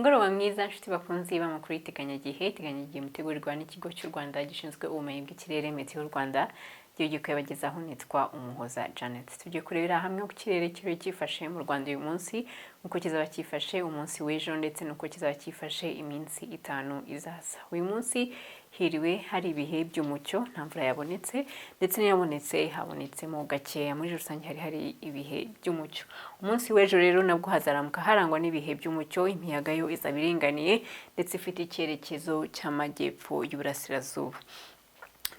Mugoroba mwiza nshuti bakunzi b'amakuru Iteganyagihe mutegurirwa n'ikigo cy'u Rwanda gishinzwe ubumenyi bw'ikirere Meteo Rwanda gihugu kuyabagezaho nitwa Umuhoza Janet. Tugiye kurebera hamwe ku kirere kiri cyifashe mu Rwanda uyu munsi, uko kizaba cyifashe umunsi w'ejo ndetse nuko kizaba cyifashe iminsi 5 izaza. Uyu munsi hiriwe hari ibihe by'umucyo, nta mvura yabonetse ndetse n'iyabonetse habonetsemo gakeya. Muri rusange hari ibihe by'umucyo. Umunsi w'ejo rero nabwo hazaramuka harangwa n'ibihe by'umucyo, imiyaga yo izaba iringaniye ndetse ifite icyerekezo cy'amajyepfo y'uburasirazuba.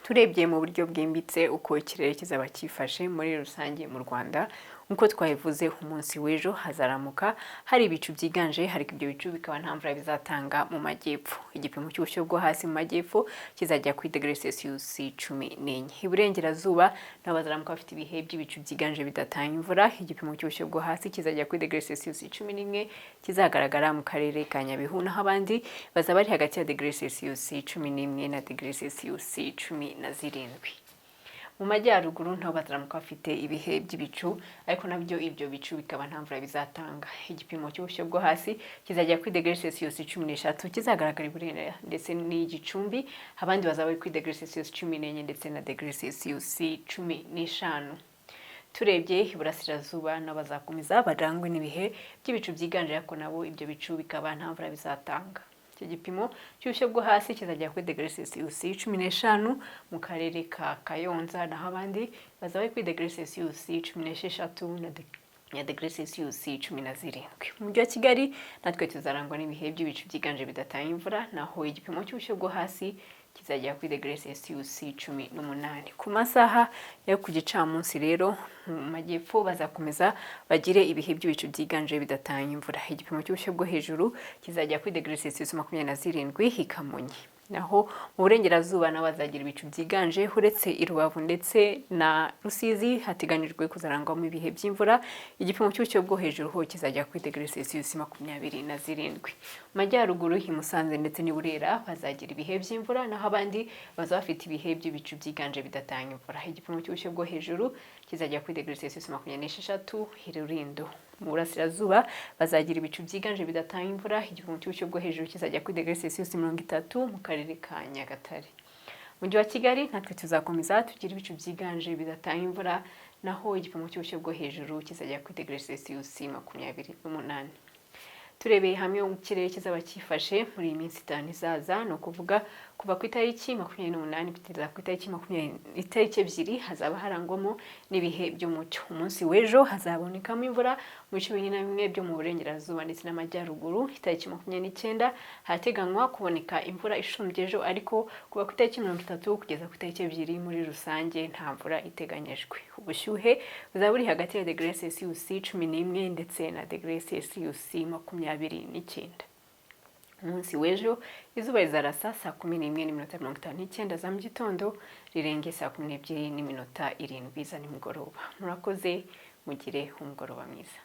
Turebye mu buryo bwimbitse uko ikirere kizaba cyifashe muri rusange mu Rwanda, uko twabivuze umunsi w'ejo hazaramuka hari ibicu byiganje, hari ibyo bicu bikaba nta mvura bizatanga mu majyepfo. Igipimo cy'ubushyuhe bwo hasi mu majyepfo kizajya kuri degrees Celsius 14. Iburengerazuba nabo bazaramuka bafite ibihe by'ibicu byiganje bidatanga imvura. Igipimo cy'ubushyuhe bwo hasi kizajya kuri degrees Celsius 11, kizagaragara mu karere ka Nyabihu, naho abandi bazaba ari hagati ya degrees Celsius 11 na degrees Celsius 17. Mu majyaruguru nabo bazaramuka bafite ibihe by'ibicu, ariko nabyo ibyo bicu bikaba nta mvura bizatanga. Igipimo cy'ubushyuhe bwo hasi kizajya kuri degrees Celsius 13, kizagaragara i Burera ndetse n'Igicumbi, abandi bazaba bari kuri degrees Celsius 14 ndetse na degrees Celsius 15. Turebye iburasirazuba n'abazakomeza barangwe n'ibihe by'ibicu byiganje, ariko nabo ibyo bicu bikaba nta mvura bizatanga. Igipimo cy'ubushyuhe bwo hasi kizajya kuri degrees Celsius 15 mu karere ka Kayonza, naho abandi bazaba kuri degrees Celsius 16 na degrees Celsius 17. Mu mujyi wa Kigali natwe tuzarangwa n'ibihe by'ibicu byiganje bidatanga imvura, naho igipimo cy'ubushyuhe bwo hasi kizajya kuri degrees Celsius 18. Ku masaha yo ku gicamunsi rero mu majyepfo bazakomeza bagire ibihe by'ibicu byiganje bidatanga imvura. Igipimo cy'ubushyuhe bwo hejuru kizajya kuri degrees Celsius 27 i Kamonyi, naho mu burengerazuba n'abazagira ibicu byiganje uretse i Rubavu ndetse na Rusizi hateganyijwe kuzarangwamo ibihe by'imvura. Igipimo cy'ubushyuhe bwo hejuru ho kizajya kuri degrees Celsius 27. Mu majyaruguru i Musanze ndetse n'i Burera bazagira ibihe by'imvura, naho abandi bazaba bafite ibihe by'ibicu byiganje bidatanga imvura. Igipimo cy'ubushyuhe bwo hejuru kizajya kuri degrees Celsius 26 i Rulindo. Mu burasirazuba bazagira ibicu byiganje bidatanga imvura. Igipimo cy'ubushyuhe bwo hejuru kizajya kuri degrees Celsius 30 mu karere ka Nyagatare. Mu mujyi wa Kigali natwe tuzakomeza tugira ibicu byiganje bidatanga imvura, naho igipimo cy'ubushyuhe bwo hejuru kizajya kuri degrees Celsius 28. Turebeye hamwe ikirere kizaba cyifashe muri iyi minsi 5 izaza, no kuvuga kuva ku itariki 28 kugeza ku itariki 2 hazaba harangwamo n'ibihe by'umucyo. Umunsi w'ejo hazabonekamo imvura mu bice bimwe na bimwe byo mu burengerazuba ndetse n'amajyaruguru. Itariki 29 hateganywa kuboneka imvura ishumbye ejo, ariko kuva ku itariki 30 kugeza ku itariki 2 muri rusange nta mvura iteganyijwe. Ubushyuhe buzaba buri hagati ya degrees Celsius 11 ndetse na degrees Celsius 29. Umunsi w'ejo izuba rizarasa saa 11:59 za mu gitondo, rirenge saa 12:07 za nimugoroba. Murakoze, mugire umugoroba mwiza.